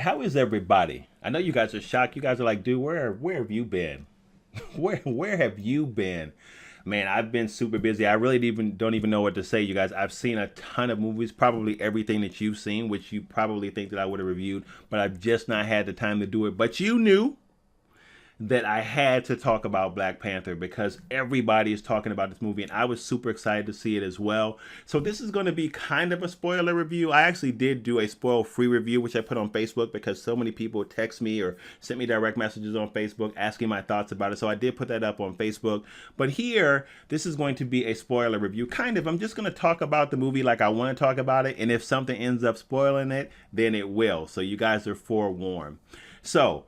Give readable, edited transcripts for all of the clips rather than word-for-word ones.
how is everybody? I know you guys are shocked. You guys are like, dude, where have you been? Where have you been? Man, I've been super busy. I really even don't even know what to say, you guys. I've seen a ton of movies, probably everything that you've seen, which you probably think that I would have reviewed, but I've just not had the time to do it. But you knew that I had to talk about Black Panther because everybody is talking about this movie and I was super excited to see it as well. So this is going to be kind of a spoiler review. I actually did do a spoil-free review, which I put on Facebook because so many people text me or sent me direct messages on Facebook asking my thoughts about it. So I did put that up on Facebook. But here, this is going to be a spoiler review. Kind of, I'm just going to talk about the movie like I want to talk about it. And if something ends up spoiling it, then it will. So you guys are forewarned. So,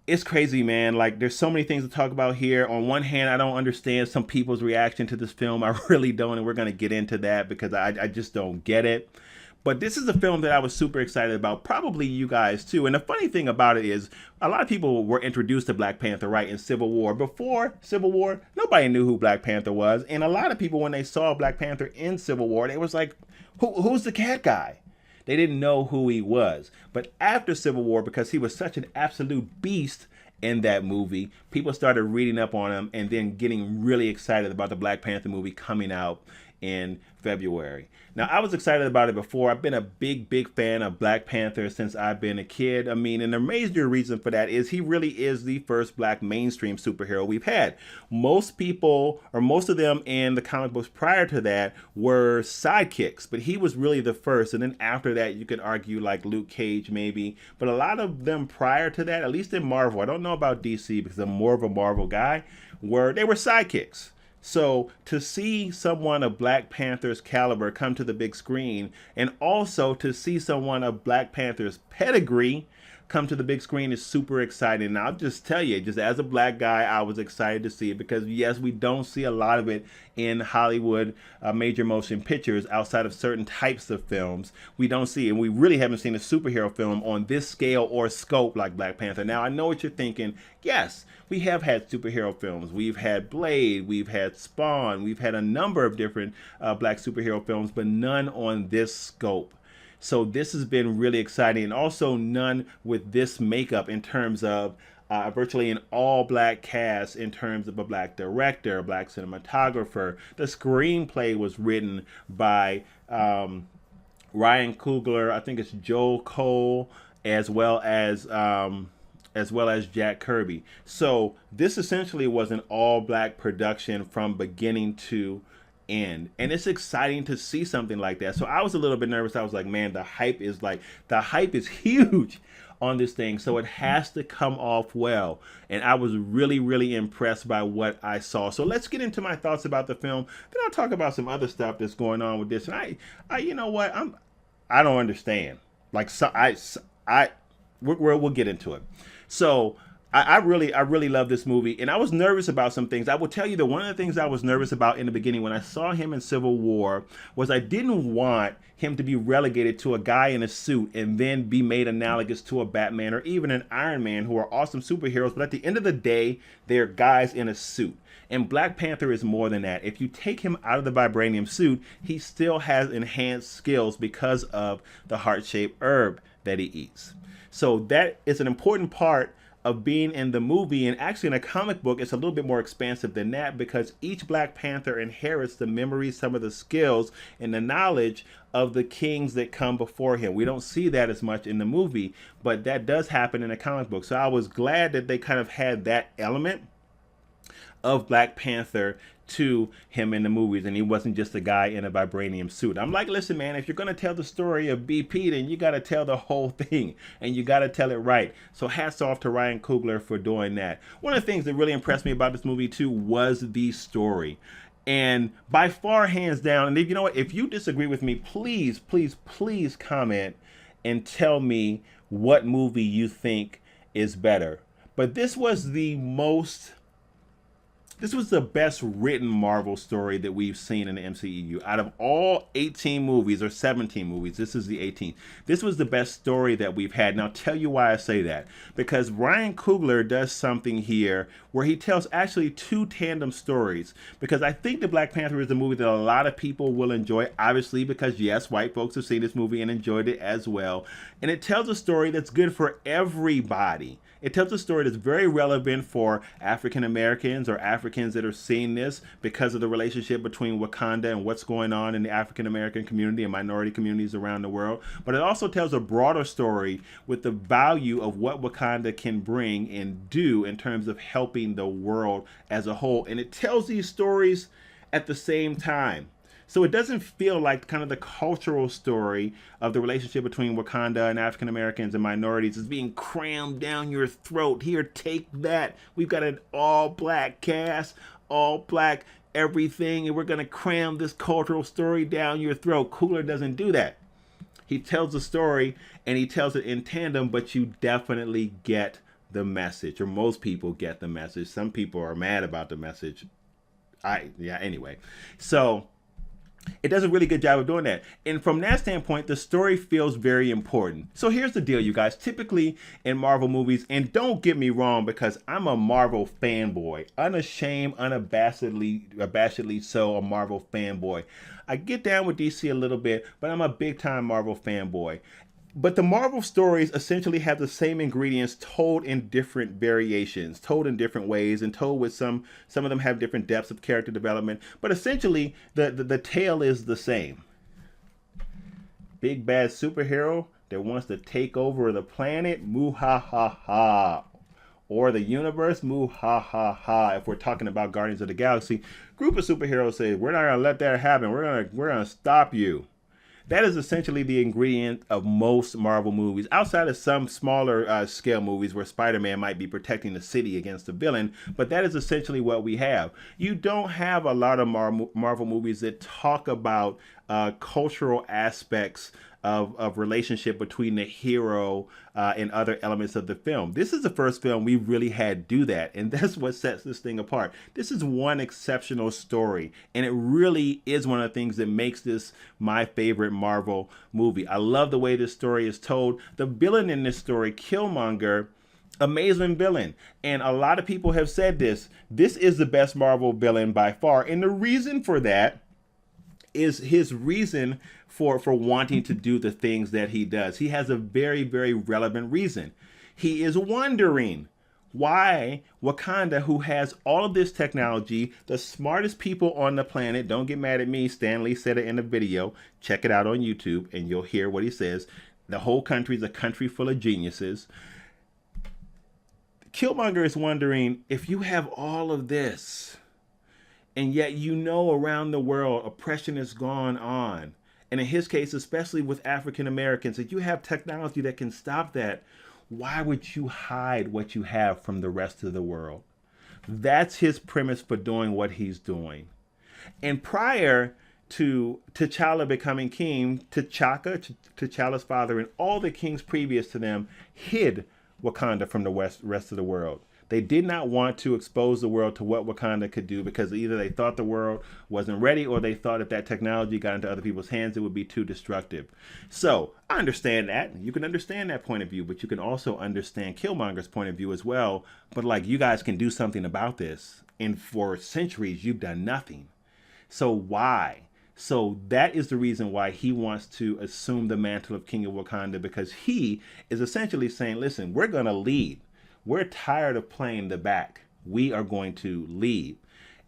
it's crazy, man. Like, there's so many things to talk about here. On one hand, I don't understand some people's reaction to this film. I really don't, and we're going to get into that because I just don't get it. But this is a film that I was super excited about, probably you guys too. And the funny thing about it is a lot of people were introduced to Black Panther, right, in Civil War. Before Civil War, nobody knew who Black Panther was. And a lot of people, when they saw Black Panther in Civil War, they was like, who's the cat guy? They didn't know who he was. But after Civil War, because he was such an absolute beast in that movie, people started reading up on him and then getting really excited about the Black Panther movie coming out in February. Now, I was excited about it before. I've been a big fan of Black Panther since I've been a kid. I mean, and the major reason for that is he really is the first Black mainstream superhero we've had. Most people, or most of them in the comic books prior to that, were sidekicks, but he was really the first. And then after that, you could argue like Luke Cage maybe, but a lot of them prior to that, at least in Marvel, I don't know about DC because I'm more of a Marvel guy, they were sidekicks. So to see someone of Black Panther's caliber come to the big screen, and also to see someone of Black Panther's pedigree come to the big screen is super exciting. And I'll just tell you, just as a black guy, I was excited to see it because yes, we don't see a lot of it in Hollywood major motion pictures outside of certain types of films. We don't see, and we really haven't seen a superhero film on this scale or scope like Black Panther. Now, I know what you're thinking. Yes, we have had superhero films. We've had Blade, we've had Spawn, we've had a number of different black superhero films, but none on this scope. So this has been really exciting, and also none with this makeup in terms of virtually an all-black cast, in terms of a black director, a black cinematographer. The screenplay was written by Ryan Coogler, I think it's Joel Cole, as well as Jack Kirby. So this essentially was an all-black production from beginning to end, and it's exciting to see something like that. So I was a little bit nervous. I was like, man, the hype is huge on this thing, so it has to come off well. And I was really impressed by what I saw. So let's get into my thoughts about the film. Then I'll talk about some other stuff that's going on with this. And I you know what, I don't understand. Like, so we'll get into it. So I really love this movie, and I was nervous about some things. I will tell you that one of the things I was nervous about in the beginning when I saw him in Civil War was I didn't want him to be relegated to a guy in a suit and then be made analogous to a Batman or even an Iron Man, who are awesome superheroes, but at the end of the day, they're guys in a suit. And Black Panther is more than that. If you take him out of the vibranium suit, he still has enhanced skills because of the heart-shaped herb that he eats. So that is an important part of being in the movie, and actually in a comic book it's a little bit more expansive than that, because each Black Panther inherits the memories, some of the skills, and the knowledge of the kings that come before him. We don't see that as much in the movie, but that does happen in a comic book. So I was glad that they kind of had that element of Black Panther to him in the movies, and he wasn't just a guy in a vibranium suit. I'm like, listen, man, if you're going to tell the story of BP, then you got to tell the whole thing, and you got to tell it right. So hats off to Ryan Coogler for doing that. One of the things that really impressed me about this movie too was the story. And by far, hands down, and if you know what, if you disagree with me, please comment and tell me what movie you think is better. But this was the most This was the best written Marvel story that we've seen in the MCU. Out of all 18 movies, or 17 movies, this is the 18th. This was the best story that we've had. Now, I'll tell you why I say that. Because Ryan Coogler does something here where he tells actually two tandem stories. Because I think the Black Panther is a movie that a lot of people will enjoy, obviously, because yes, white folks have seen this movie and enjoyed it as well. And it tells a story that's good for everybody. It tells a story that's very relevant for African Americans or Africans that are seeing this because of the relationship between Wakanda and what's going on in the African American community and minority communities around the world. But it also tells a broader story with the value of what Wakanda can bring and do in terms of helping the world as a whole. And it tells these stories at the same time. So it doesn't feel like kind of the cultural story of the relationship between Wakanda and African Americans and minorities is being crammed down your throat. Here, take that. We've got an all-black cast, all-black everything, and we're going to cram this cultural story down your throat. Coogler doesn't do that. He tells the story, and he tells it in tandem, but you definitely get the message, or most people get the message. Some people are mad about the message. Anyway. So it does a really good job of doing that. And from that standpoint, the story feels very important. So here's the deal, you guys. Typically in Marvel movies, and don't get me wrong, because I'm a Marvel fanboy, unashamed, unabashedly so a Marvel fanboy. I get down with DC a little bit, but I'm a big time Marvel fanboy. But the Marvel stories essentially have the same ingredients told in different variations, told in different ways, and told with some of them have different depths of character development. But essentially, the tale is the same. Big bad superhero that wants to take over the planet, moo ha ha ha. Or the universe, moo ha ha ha. If we're talking about Guardians of the Galaxy, group of superheroes say, we're not gonna let that happen. We're gonna stop you. That is essentially the ingredient of most Marvel movies, outside of some smaller scale movies where Spider-Man might be protecting the city against the villain, but that is essentially what we have. You don't have a lot of Marvel movies that talk about cultural aspects of relationship between the hero and other elements of the film. This is the first film we really had do that, and that's what sets this thing apart. This is one exceptional story, and it really is one of the things that makes this my favorite Marvel movie. I love the way this story is told. The villain in this story, Killmonger, amazing villain, and a lot of people have said this is the best Marvel villain by far, and the reason for that is his reason for wanting to do the things that he does. He has a very, very relevant reason. He is wondering why Wakanda, who has all of this technology, the smartest people on the planet, don't get mad at me, Stan Lee said it in the video, check it out on YouTube and you'll hear what he says. The whole country is a country full of geniuses. Killmonger is wondering, if you have all of this, and yet you know around the world oppression has gone on, and in his case, especially with African Americans, that you have technology that can stop that, why would you hide what you have from the rest of the world? That's his premise for doing what he's doing. And prior to T'Challa becoming king, T'Challa's father, and all the kings previous to them hid Wakanda from the rest of the world. They did not want to expose the world to what Wakanda could do, because either they thought the world wasn't ready, or they thought if that technology got into other people's hands, it would be too destructive. So I understand that. You can understand that point of view, but you can also understand Killmonger's point of view as well. But like, you guys can do something about this. And for centuries, you've done nothing. So why? So that is the reason why he wants to assume the mantle of King of Wakanda, because he is essentially saying, listen, we're going to lead. We're tired of playing the back. We are going to lead.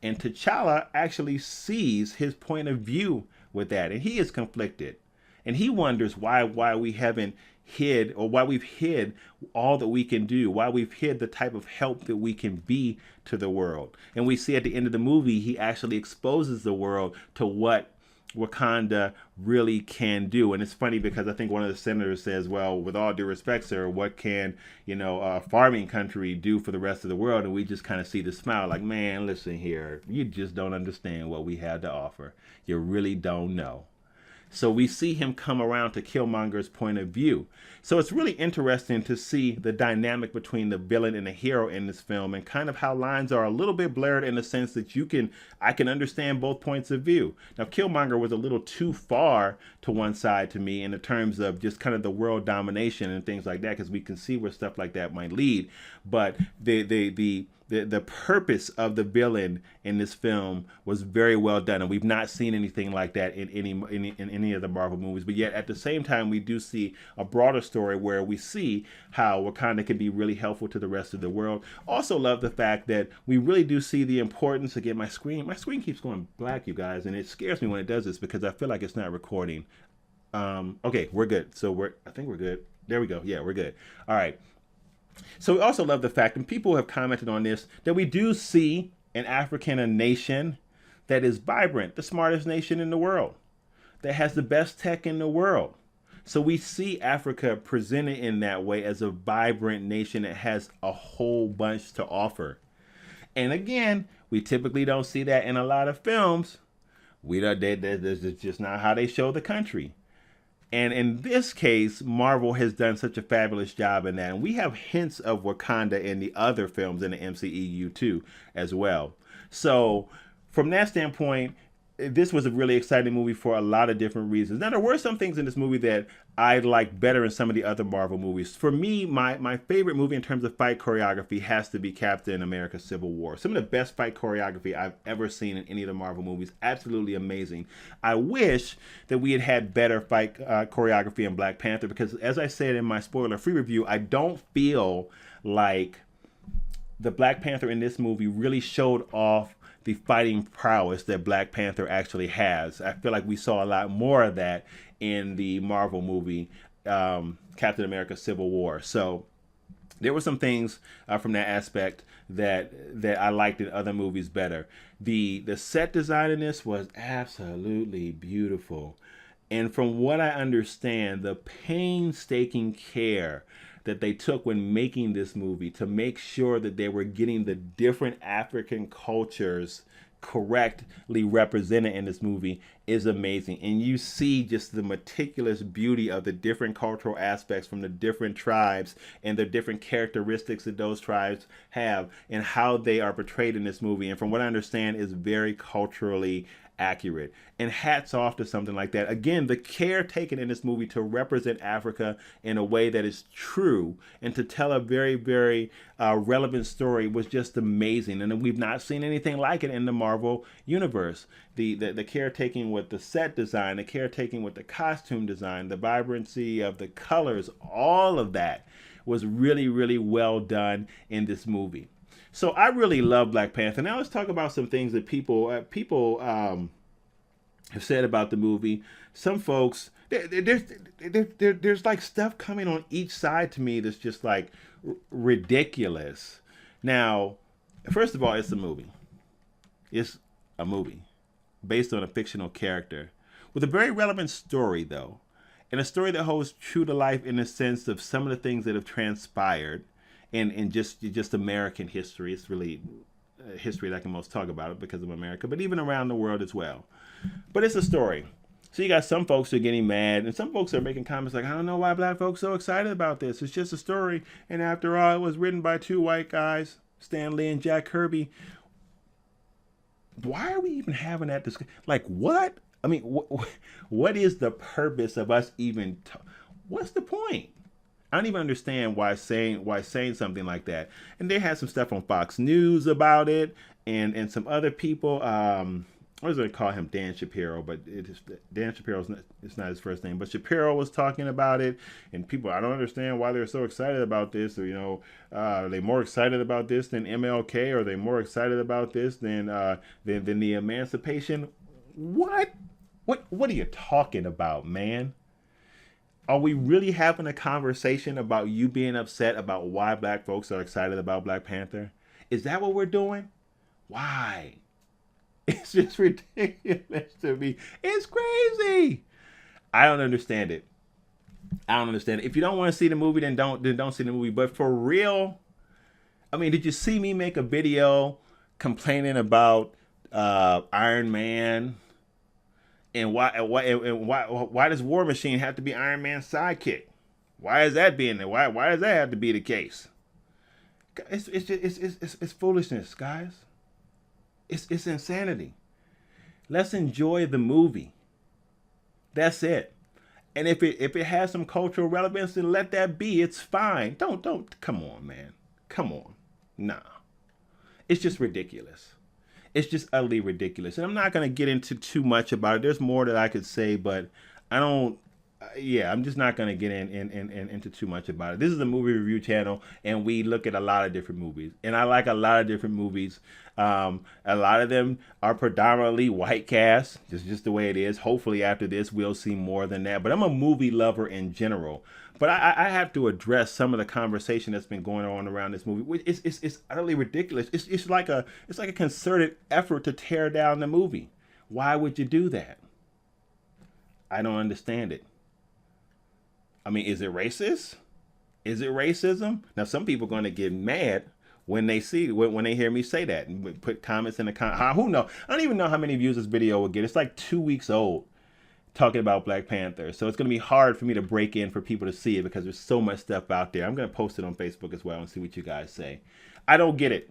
And T'Challa actually sees his point of view with that, and he is conflicted. And he wonders why we haven't hid, or why we've hid all that we can do, why we've hid the type of help that we can be to the world. And we see at the end of the movie, he actually exposes the world to what Wakanda really can do. And it's funny because I think one of the senators says, well, with all due respect, sir, what can, a farming country do for the rest of the world? And we just kind of see the smile like, man, listen here, you just don't understand what we had to offer. You really don't know. So we see him come around to Killmonger's point of view. So it's really interesting to see the dynamic between the villain and the hero in this film, and kind of how lines are a little bit blurred in the sense that I can understand both points of view. Now, Killmonger was a little too far to one side to me in the terms of just kind of the world domination and things like that, because we can see where stuff like that might lead. But the purpose of the villain in this film was very well done, and we've not seen anything like that in any of the Marvel movies. But yet, at the same time, we do see a broader story where we see how Wakanda can be really helpful to the rest of the world. Also, love the fact that we really do see the importance. Again, my screen keeps going black, you guys, and it scares me when it does this because I feel like it's not recording. Okay, we're good. So I think we're good. There we go. Yeah, we're good. All right. So we also love the fact, and people have commented on this, that we do see in Africa a nation that is vibrant, the smartest nation in the world, that has the best tech in the world. So we see Africa presented in that way as a vibrant nation that has a whole bunch to offer. And again, we typically don't see that in a lot of films. This is just not how they show the country. And in this case, Marvel has done such a fabulous job in that. And we have hints of Wakanda in the other films in the MCEU too, as well. So from that standpoint, this was a really exciting movie for a lot of different reasons. Now, there were some things in this movie that I liked better in some of the other Marvel movies. For me, my favorite movie in terms of fight choreography has to be Captain America Civil War. Some of the best fight choreography I've ever seen in any of the Marvel movies. Absolutely amazing. I wish that we had had better fight choreography in Black Panther, because as I said in my spoiler-free review, I don't feel like the Black Panther in this movie really showed off the fighting prowess that Black Panther actually has. I feel like we saw a lot more of that in the Marvel movie, Captain America Civil War. So there were some things from that aspect that I liked in other movies better. The set design in this was absolutely beautiful. And from what I understand, the painstaking care that they took when making this movie to make sure that they were getting the different African cultures correctly represented in this movie is amazing. And you see just the meticulous beauty of the different cultural aspects from the different tribes and the different characteristics that those tribes have and how they are portrayed in this movie. And from what I understand, is very culturally accurate. And hats off to something like that. Again, the care taken in this movie to represent Africa in a way that is true and to tell a very, very relevant story was just amazing. And we've not seen anything like it in the Marvel universe. The caretaking with the set design, the caretaking with the costume design, the vibrancy of the colors, all of that was really, really well done in this movie. So I really love Black Panther. Now let's talk about some things that people have said about the movie. Some folks, there's like stuff coming on each side to me that's just like ridiculous. Now, first of all, it's a movie. It's a movie based on a fictional character with a very relevant story, though, and a story that holds true to life in the sense of some of the things that have transpired in just American history. It's really history that I can most talk about it because of America, but even around the world as well. But it's a story. So you got some folks who are getting mad, and some folks are making comments like, I don't know why black folks are so excited about this. It's just a story. And after all, it was written by two white guys, Stan Lee and Jack Kirby. Why are we even having that discussion? Like, what? I mean, what is the purpose of us even? What's the point? I don't even understand why saying something like that. And they had some stuff on Fox News about it, and some other people. I was going to call him Dan Shapiro, but Dan Shapiro's it's not his first name. But Shapiro was talking about it, and people, I don't understand why they're so excited about this. Or, are they more excited about this than MLK? Or are they more excited about this than the emancipation? What are you talking about, man? Are we really having a conversation about you being upset about why black folks are excited about Black Panther? Is that what we're doing? Why? It's just ridiculous to me. It's crazy. I don't understand it. If you don't want to see the movie, then don't see the movie. But for real, I mean, did you see me make a video complaining about Iron Man And why does War Machine have to be Iron Man's sidekick? Why is that being there? Why does that have to be the case? It's foolishness, guys. It's insanity. Let's enjoy the movie. That's it. And if it has some cultural relevance, then let that be. It's fine. Don't come on, man. Come on. Nah. It's just ridiculous. It's just utterly ridiculous. And I'm not going to get into too much about it. There's more that I could say, but I don't. I'm just not going to get into too much about it. This is a movie review channel, and we look at a lot of different movies. And I like a lot of different movies. A lot of them are predominantly white cast. Just the way it is. Hopefully after this, we'll see more than that. But I'm a movie lover in general. But I have to address some of the conversation that's been going on around this movie. It's utterly ridiculous. It's like a concerted effort to tear down the movie. Why would you do that? I don't understand it. I mean, is it racist? Is it racism? Now, some people are going to get mad when they hear me say that and put comments in the who knows? I don't even know how many views this video will get. It's like 2 weeks old talking about Black Panther. So it's going to be hard for me to break in for people to see it because there's so much stuff out there. I'm going to post it on Facebook as well and see what you guys say. I don't get it.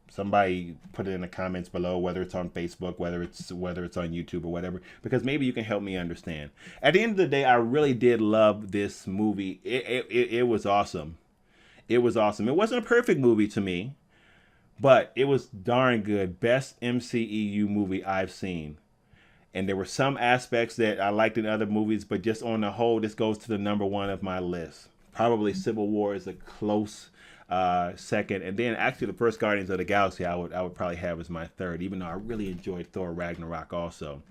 Somebody put it in the comments below, whether it's on Facebook, whether it's on YouTube or whatever, because maybe you can help me understand. At the end of the day, I really did love this movie. It was awesome. It was awesome. It wasn't a perfect movie to me, but it was darn good. Best MCEU movie I've seen. And there were some aspects that I liked in other movies, but just on the whole, this goes to the #1 of my list. Probably Civil War is a close second, and then actually the first Guardians of the Galaxy I would probably have as my third, even though I really enjoyed Thor Ragnarok also.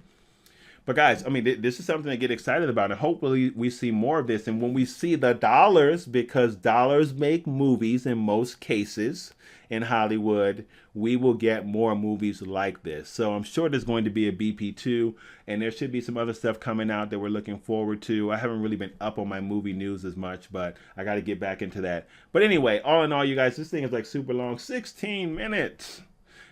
But guys, I mean, this is something to get excited about, and hopefully we see more of this. And when we see the dollars, because dollars make movies in most cases in Hollywood, we will get more movies like this. So I'm sure there's going to be a BP2, and there should be some other stuff coming out that we're looking forward to. I haven't really been up on my movie news as much, but I got to get back into that. But anyway, all in all, you guys, this thing is like super long, 16 minutes.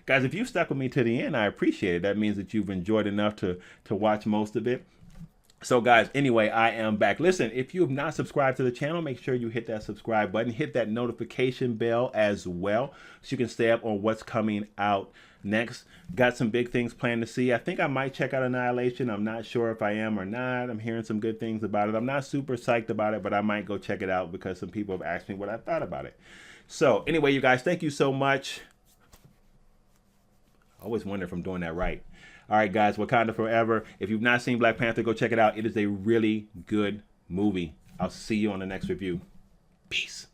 Guys, if you stuck with me to the end, I appreciate it. That means that you've enjoyed enough to watch most of it. So guys, anyway, I am back. Listen, if you have not subscribed to the channel, make sure you hit that subscribe button. Hit that notification bell as well so you can stay up on what's coming out next. Got some big things planned to see. I think I might check out Annihilation. I'm not sure if I am or not. I'm hearing some good things about it. I'm not super psyched about it, but I might go check it out because some people have asked me what I thought about it. So anyway, you guys, thank you so much. I always wonder if I'm doing that right. All right, guys, Wakanda Forever. If you've not seen Black Panther, go check it out. It is a really good movie. I'll see you on the next review. Peace.